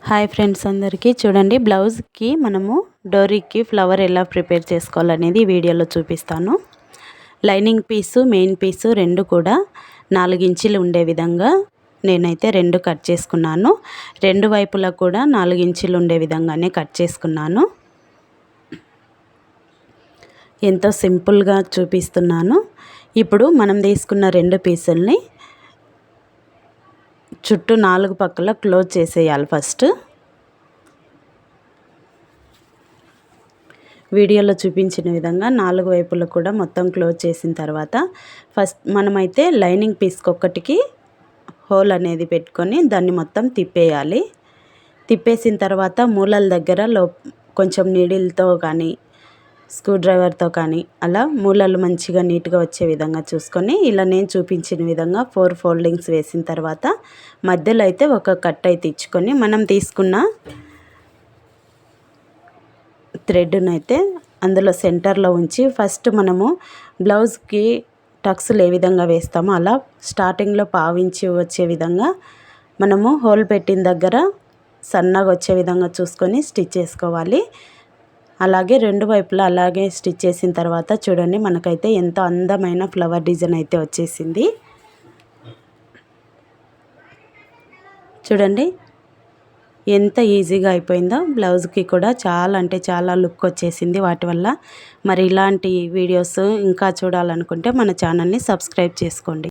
Hi friends అందరికీ చూడండి, బ్లౌజ్కి మనము డోరీకి ఫ్లవర్ ఎలా ప్రిపేర్ చేసుకోవాలనేది ఈ వీడియోలో చూపిస్తాను. లైనింగ్ పీసు మెయిన్ పీసు రెండు కూడా 4 ఇంచులు ఉండే విధంగా నేనైతే రెండు కట్ చేసుకున్నాను. రెండు వైపులా కూడా 4 ఇంచులు ఉండే విధంగానే కట్ చేసుకున్నాను. ఎంతో సింపుల్గా చూపిస్తున్నాను. ఇప్పుడు మనం తీసుకున్న రెండు పీసుల్ని చుట్టూ 4 పక్కల క్లోజ్ చేసేయాలి. ఫస్ట్ వీడియోలో చూపించిన విధంగా 4 వైపులు కూడా మొత్తం క్లోజ్ చేసిన తర్వాత ఫస్ట్ మనమైతే లైనింగ్ పీస్కి ఒక్కటికి హోల్ అనేది పెట్టుకొని దాన్ని మొత్తం తిప్పేయాలి. తిప్పేసిన తర్వాత మూలల దగ్గర కొంచెం నీడిల్తో కానీ స్క్రూ డ్రైవర్తో కానీ అలా మూలలు మంచిగా నీట్గా వచ్చే విధంగా చూసుకొని ఇలా నేను చూపించిన విధంగా 4 ఫోల్డింగ్స్ వేసిన తర్వాత మధ్యలో అయితే ఒక కట్ అయితే ఇచ్చుకొని మనం తీసుకున్న థ్రెడ్ను అయితే అందులో సెంటర్లో ఉంచి ఫస్ట్ మనము బ్లౌజ్కి టక్స్లు ఏ విధంగా వేస్తామో అలా స్టార్టింగ్లో పావించి వచ్చే విధంగా మనము హోల్ పెట్టిన దగ్గర సన్నగా వచ్చే విధంగా చూసుకొని స్టిచ్ చేసుకోవాలి. అలాగే రెండు వైపులా అలాగే స్టిచ్ చేసిన తర్వాత చూడండి, మనకైతే ఎంతో అందమైన ఫ్లవర్ డిజైన్ అయితే వచ్చేసింది. చూడండి ఎంత ఈజీగా అయిపోయిందో. బ్లౌజ్కి కూడా చాలా అంటే చాలా లుక్ వచ్చేసింది వాటి వల్ల. మరి ఇలాంటి వీడియోస్ ఇంకా చూడాలనుకుంటే మన ఛానల్ని సబ్స్క్రైబ్ చేసుకోండి.